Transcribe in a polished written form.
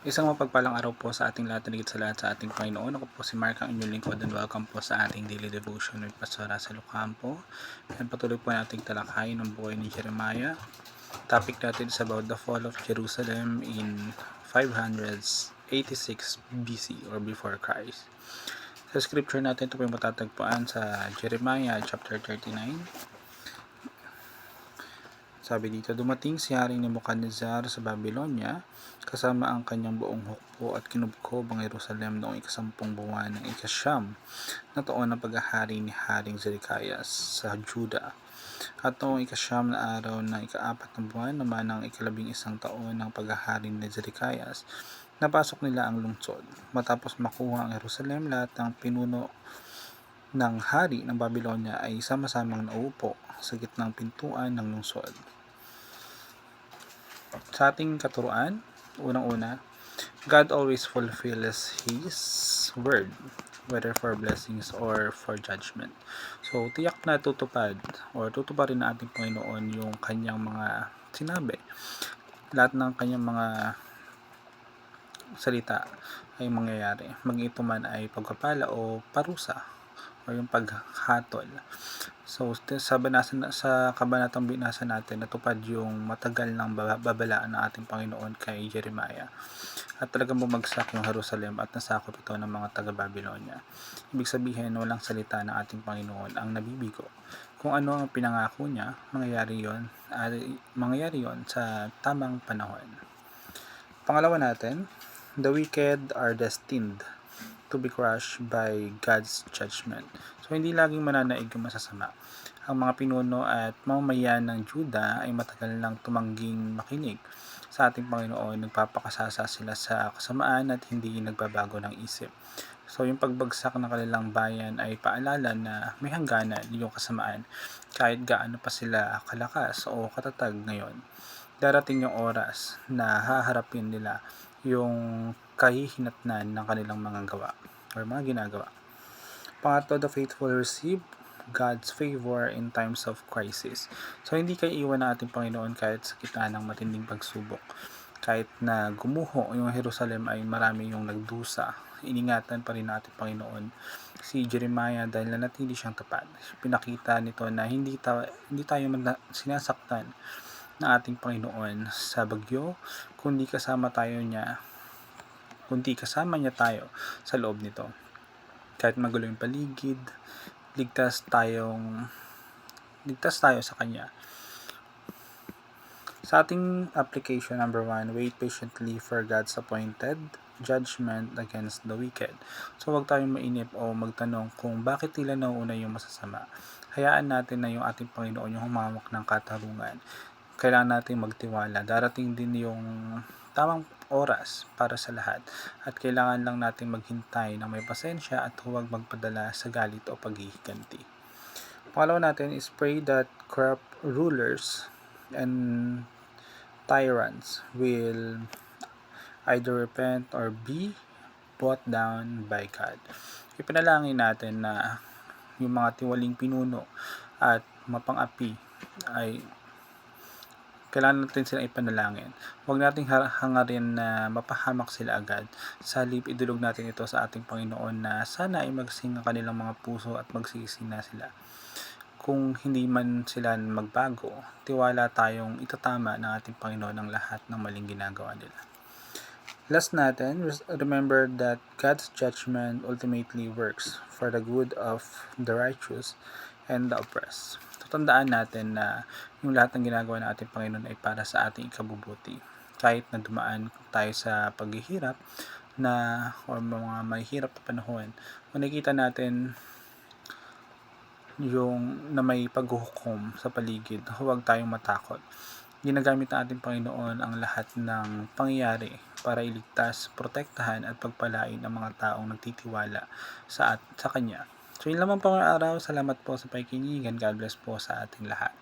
Isang mapagpalang araw po sa ating lahat, higit sa lahat sa ating Panginoon. Ako po si Mark, ang inyong lingkod, and welcome po sa ating daily devotion with Pastor Russell Ocampo. And patuloy po nating talakayin ang buhay ni Jeremiah. Topic natin is about the fall of Jerusalem in 586 BC or before Christ. Sa scripture natin, ito po yung matatagpuan sa Jeremiah chapter 39. Sabi dito, dumating si Haring Nebuchadnezzar sa Babylonia kasama ang kanyang buong hukbo at kinubkob ang Jerusalem noong ikasampung buwan ng ikasyam na taon ng paghahari ni Haring Zedekias sa Juda. At noong ikasyam na araw ng ikaapat na buwan naman ng ika-11 taon ng paghahari ni Zedekias, napasok nila ang lungsod. Matapos makuha ang Jerusalem, lahat ng pinuno ng hari ng Babylonia ay sama-samang naupo sa gitnang pintuan ng lungsod. Sa ating katuruan, unang-una, God always fulfills His word, whether for blessings or for judgment. So, tiyak na tutupad or tutuparin na ating Panginoon yung kanyang mga sinabi. Lahat ng kanyang mga salita ay mangyayari. Maging ito man ay pagpapala o parusa o yung paghatol. So, sa kabanatang binasa natin, natupad yung matagal ng babalaan ng ating Panginoon kay Jeremiah. At talagang bumagsak yung Jerusalem at nasakop ito ng mga taga-Babylonia. Ibig sabihin, walang salita ng ating Panginoon ang nabibigo. Kung ano ang pinangako niya, mangyayari yon sa tamang panahon. Pangalawa natin, the wicked are destined to be crushed by God's judgment. So, hindi laging mananaig yung masasama. Ang mga pinuno at mamamayan ng Juda ay matagal nang tumangging makinig sa ating Panginoon. Nagpapakasasa sila sa kasamaan at hindi nagbabago ng isip. So, yung pagbagsak ng kanilang bayan ay paalala na may hangganan yung kasamaan kahit gaano pa sila kalakas o katatag ngayon. Darating yung oras na haharapin nila yung kahihinatnan ng kanilang mga gawa or mga ginagawa. Pangatlo, the faithful receive God's favor in times of crisis. So, hindi kayo iwan ng ating Panginoon kahit sa gitna ng matinding pagsubok. Kahit na gumuho yung Jerusalem ay marami yung nagdusa. Iningatan pa rin ng ating Panginoon si Jeremiah dahil nanatili siyang tapat. Pinakita nito na hindi tayo sinasaktan ng ating Panginoon sa bagyo, kundi kasama niya tayo sa loob nito. Kahit magulo yung paligid, ligtas tayo sa Kanya. Sa ating application number 1, wait patiently for God's appointed judgment against the wicked. So, huwag tayong mainip o magtanong kung bakit nila nauuna yung masasama. Hayaan natin na yung ating Panginoon yung humawak ng katarungan. Kailangan natin magtiwala. Darating din yung tamang oras para sa lahat at kailangan lang natin maghintay ng may pasensya at huwag magpadala sa galit o paghihiganti. Pangalawa natin is pray that corrupt rulers and tyrants will either repent or be brought down by God. Ipinalangin natin na yung mga tiwaling pinuno at mapang-api ay kailangan natin sila ipanalangin. Huwag nating hangarin na mapahamak sila agad. Sa halip, idulog natin ito sa ating Panginoon na sana ay magsing ang kanilang mga puso at magsisi na sila. Kung hindi man sila magbago, tiwala tayong itatama ng ating Panginoon ang lahat ng maling ginagawa nila. Last natin, remember that God's judgment ultimately works for the good of the righteous and the oppressed. Tandaan natin na yung lahat ng ginagawa ng ating Panginoon ay para sa ating ikabubuti. Kahit na dumaan tayo sa paghihirap o mga mahihirap na panahon, makikita natin yung na may paghuhukom sa paligid, huwag tayong matakot. Ginagamit ng ating Panginoon ang lahat ng pangyayari para iligtas, protektahan at pagpalain ang mga taong nagtitiwala sa Kanya. So, yun lamang po ang araw. Salamat po sa pakikinig and God bless po sa ating lahat.